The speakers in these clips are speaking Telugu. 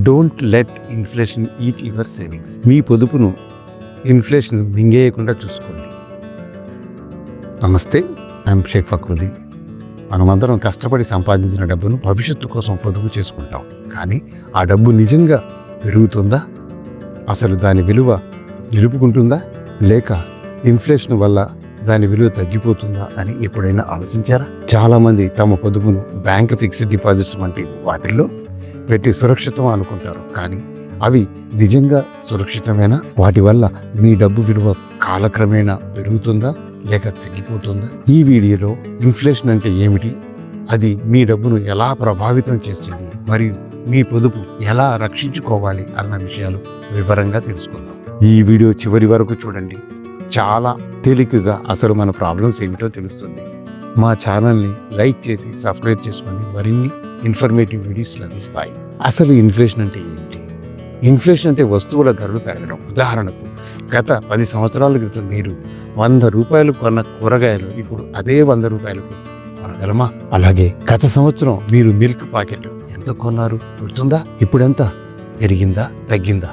Don't let inflation eat your savings. మీ పొదుపును ఇన్ఫ్లేషన్ మింగేయకుండా చూసుకోండి. నమస్తే, ఐఎమ్ షేక్ ఫక్రుద్దీన్. మనమందరం కష్టపడి సంపాదించిన డబ్బును భవిష్యత్తు కోసం పొదుపు చేసుకుంటాం. కానీ ఆ డబ్బు నిజంగా పెరుగుతుందా? అసలు దాని విలువ నిలుపుకుంటుందా? లేక ఇన్ఫ్లేషన్ వల్ల దాని విలువ తగ్గిపోతుందా అని ఎప్పుడైనా ఆలోచించారా? చాలామంది తమ పొదుపును బ్యాంక్ ఫిక్స్డ్ డిపాజిట్స్ వంటి వాటిల్లో పెట్టి సురక్షితం అనుకుంటారు. కానీ అవి నిజంగా సురక్షితమేనా? వాటి వల్ల మీ డబ్బు విలువ కాలక్రమేణా పెరుగుతుందా లేక తగ్గిపోతుందా? ఈ వీడియోలో ఇన్ఫ్లేషన్ అంటే ఏమిటి, అది మీ డబ్బును ఎలా ప్రభావితం చేస్తుంది, మరియు మీ పొదుపు ఎలా రక్షించుకోవాలి అన్న విషయాలు వివరంగా తెలుసుకుందాం. ఈ వీడియో చివరి వరకు చూడండి. చాలా తేలికగా అసలు మన ప్రాబ్లమ్స్ ఏమిటో తెలుస్తుంది. మా ఛానల్ని లైక్ చేసి సబ్స్క్రైబ్ చేసుకొని మరిన్ని ఇన్ఫర్మేటివ్ వీడియోస్ లభిస్తాయి. అసలు ఇన్ఫ్లేషన్ అంటే ఏంటి? ఇన్ఫ్లేషన్ అంటే వస్తువుల ధరలు పెరగడం. ఉదాహరణకు, గత 10 సంవత్సరాల క్రితం మీరు 100 రూపాయలు కొన్న కూరగాయలు ఇప్పుడు అదే 100 రూపాయలకు కొనగలమా? అలాగే గత సంవత్సరం మీరు మిల్క్ ప్యాకెట్ ఎంత కొన్నారు గుర్తుందా? ఇప్పుడు ఎంత? పెరిగిందా తగ్గిందా?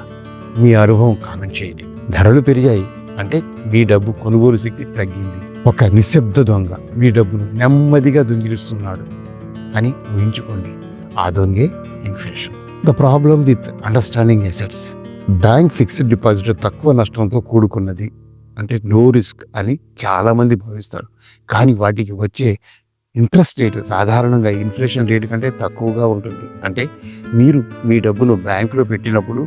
మీ అనుభవం కామెంట్ చేయండి. ధరలు పెరిగాయి అంటే మీ డబ్బు కొనుగోలు శక్తి తగ్గింది. ఒక నిశ్శబ్ద దొంగ మీ డబ్బును నెమ్మదిగా దొంగిలిస్తున్నాడు అని ఊహించుకోండి. ఆ దొంగే inflation. The problem with understanding assets. Bank fixed deposit తక్కువ నష్టంతో కూడుకున్నది, అంటే లో రిస్క్ అని చాలామంది భావిస్తారు. కానీ వాటికి వచ్చే ఇంట్రెస్ట్ రేటు సాధారణంగా ఇన్ఫ్లేషన్ రేటు కంటే తక్కువగా ఉంటుంది. అంటే మీరు మీ డబ్బును బ్యాంకులో పెట్టినప్పుడు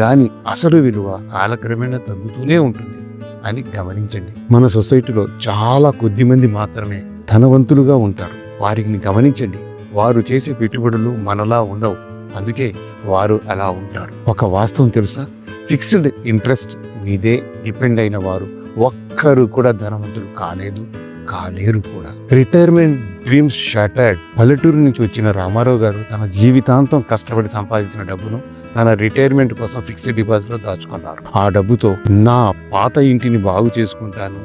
దాని అసలు విలువ కాలక్రమేణా తగ్గుతూనే ఉంటుంది అని గమనించండి. మన సొసైటీలో చాలా కొద్ది మంది మాత్రమే ధనవంతులుగా ఉంటారు. వారిని గమనించండి. వారు చేసే పెట్టుబడులు మనలా ఉండవు, అందుకే వారు అలా ఉంటారు. ఒక వాస్తవం తెలుసా? ఫిక్స్డ్ ఇంట్రెస్ట్ మీదే డిపెండ్ అయిన వారు ఒక్కరు కూడా ధనవంతులు కాలేరు కూడా. Retirement dreams shattered. పల్లెటూరు నుంచి వచ్చిన రామారావు గారు తన జీవితాంతం కష్టపడి సంపాదించిన డబ్బును తన రిటైర్మెంట్ కోసం ఫిక్స్డ్ డిపాజిట్లో దాచుకున్నారు. ఆ డబ్బుతో నా పాత ఇంటిని బాగు చేసుకుంటాను,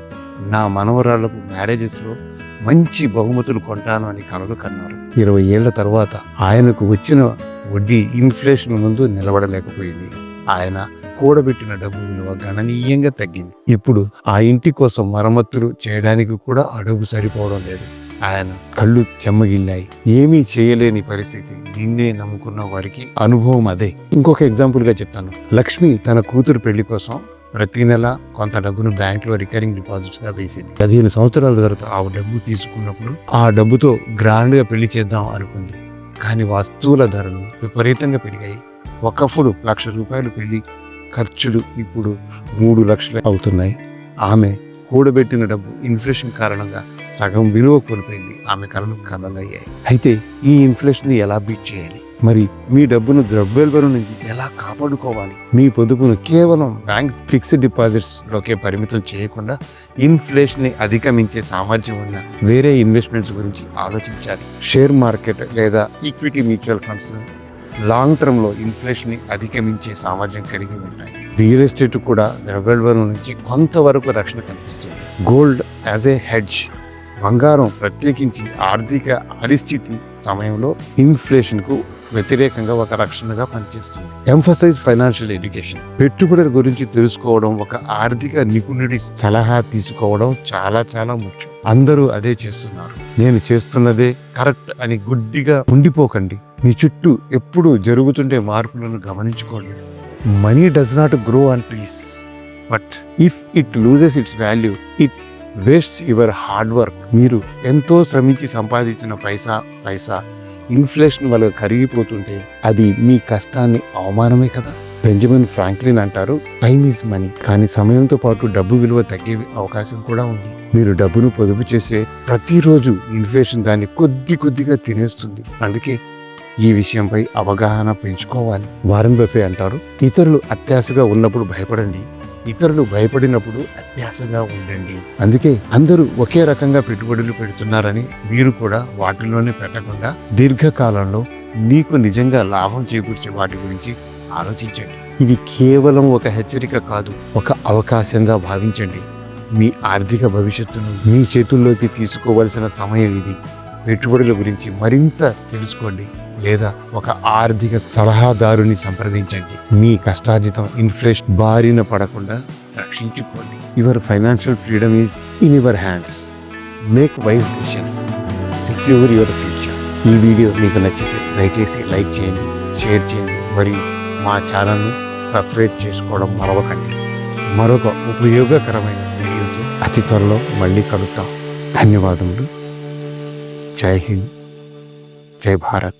నా మనవరాళ్లకు మ్యారేజెస్లో మంచి బహుమతులు కొంటాను అని కలలు కన్నారు. 20 ఏళ్ల తర్వాత ఆయనకు వచ్చిన వడ్డీ ఇన్ఫ్లేషన్ ముందు నిలబడలేకపోయింది. ఆయన కూడబెట్టిన డబ్బు విలువ గణనీయంగా తగ్గింది. ఇప్పుడు ఆ ఇంటి కోసం మరమ్మతులు చేయడానికి కూడా ఆ డబ్బు సరిపోవడం లేదు. ఆయన కళ్ళు చెమ్మగిల్లాయి. ఏమీ చేయలేని పరిస్థితి. దీన్నే నమ్ముకున్న వారికి అనుభవం అదే. ఇంకొక ఎగ్జాంపుల్ గా చెప్తాను. లక్ష్మి తన కూతురు పెళ్లి కోసం ప్రతి నెల కొంత డబ్బును బ్యాంకులో రికరింగ్ డిపాజిట్స్ గా వేసింది. 15 సంవత్సరాల తర్వాత ఆ డబ్బు తీసుకున్నప్పుడు ఆ డబ్బుతో గ్రాండ్ గా పెళ్లి చేద్దాం అనుకుంది. కానీ వస్తువుల ధరలు విపరీతంగా పెరిగాయి. ఒకప్పుడు ₹1,00,000 పెళ్లి ఖర్చులు ఇప్పుడు 3 లక్షలు అవుతున్నాయి. ఆమె కూడబెట్టిన డబ్బు ఇన్ఫ్లేషన్ కారణంగా సగం విలువ కోల్పోయింది. ఆమె కలలయ్యాయి. అయితే ఈ ఇన్ఫ్లేషన్ ఎలా బీట్ చేయాలి? మరి మీ డబ్బును ద్రవ్యోల్బణం నుంచి ఎలా కాపాడుకోవాలి? మీ పొదుపును కేవలం బ్యాంక్ ఫిక్స్డ్ డిపాజిట్స్ లోకే పరిమితం చేయకుండా ఇన్ఫ్లేషన్ ని అధిగమించే సామర్థ్యం ఉన్న వేరే ఇన్వెస్ట్మెంట్స్ గురించి ఆలోచించాలి. షేర్ మార్కెట్ లేదా equity mutual funds long term లో ఇన్ఫ్లేషన్ ని అధిగమించే సామర్థ్యం కలిగి ఉంటాయి. రియల్ ఎస్టేట్ కూడా ద్రవ్యోల్బణం నుంచి కొంతవరకు రక్షణ కల్పిస్తుంది. Gold as a hedge. బంగారం ప్రత్యేకించి ఆర్థిక అనిశ్చితి సమయంలో ఇన్ఫ్లేషన్ కు వ్యతిరేకంగా ఒక రక్షణగా పనిచేస్తుంది. Emphasize financial education. పెట్టుబడుల గురించి తెలుసుకోవడం, ఒక ఆర్థిక నిపుణుడి సలహా తీసుకోవడం చాలా ముఖ్యం. అందరూ అదే చేస్తున్నారు, నేను చేస్తున్నదే కరెక్ట్ అని గుడ్డిగా ఉండిపోకండి. మీ చుట్టూ ఎప్పుడు జరుగుతుండే మార్పులను గమనించుకోండి. Money does not grow on trees, but if it loses it's value it wastes your hard work. మీరు ఎంతో శ్రమించి సంపాదించిన పైసా ఇన్ఫ్లేషన్ వల్ల కరిగిపోతుంటే అది మీ కష్టాన్ని అవమానమే కదా. బెంజమిన్ ఫ్రాంక్లిన్ అంటారు, టైమ్ ఈజ్ మనీ. కానీ సమయంతో పాటు డబ్బు విలువ తగ్గే అవకాశం కూడా ఉంది. మీరు డబ్బును పొదుపు చేసే ప్రతిరోజు ఇన్ఫ్లేషన్ దాన్ని కొద్దిగా తినేస్తుంది. అందుకే ఈ విషయంపై అవగాహన పెంచుకోవాలి. వారెన్ బఫే అంటారు, ఇతరులు అత్యాశగా ఉన్నప్పుడు భయపడండి, ఇతరులు భయపడినప్పుడు అత్యాశగా ఉండండి. అందుకే అందరూ ఒకే రకంగా పెట్టుబడులు పెడుతున్నారని మీరు కూడా వాటిలోనే పెట్టకుండా దీర్ఘకాలంలో మీకు నిజంగా లాభం చేకూర్చే వాటి గురించి ఆలోచించండి. ఇది కేవలం ఒక హెచ్చరిక కాదు, ఒక అవకాశంగా భావించండి. మీ ఆర్థిక భవిష్యత్తును మీ చేతుల్లోకి తీసుకోవాల్సిన సమయం ఇది. పెట్టుబడుల గురించి మరింత తెలుసుకోండి. లేదా ఒక ఆర్థిక సలహాదారుని సంప్రదించండి. మీ కష్టార్జితం ఇన్ఫ్లేషన్ బారిన పడకుండా రక్షించుకోండి. Your financial freedom is in your hands. Make wise decisions, secure your future. ఈ వీడియో మీకు నచ్చితే దయచేసి లైక్ చేయండి, షేర్ చేయండి మరియు మా ఛానల్ను సబ్స్క్రైబ్ చేసుకోవడం మరవకండి. మరొక ఉపయోగకరమైన వీడియోతో అతి త్వరలో మళ్ళీ కలుద్దాం. ధన్యవాదములు. జై హింద్, జై భారత్.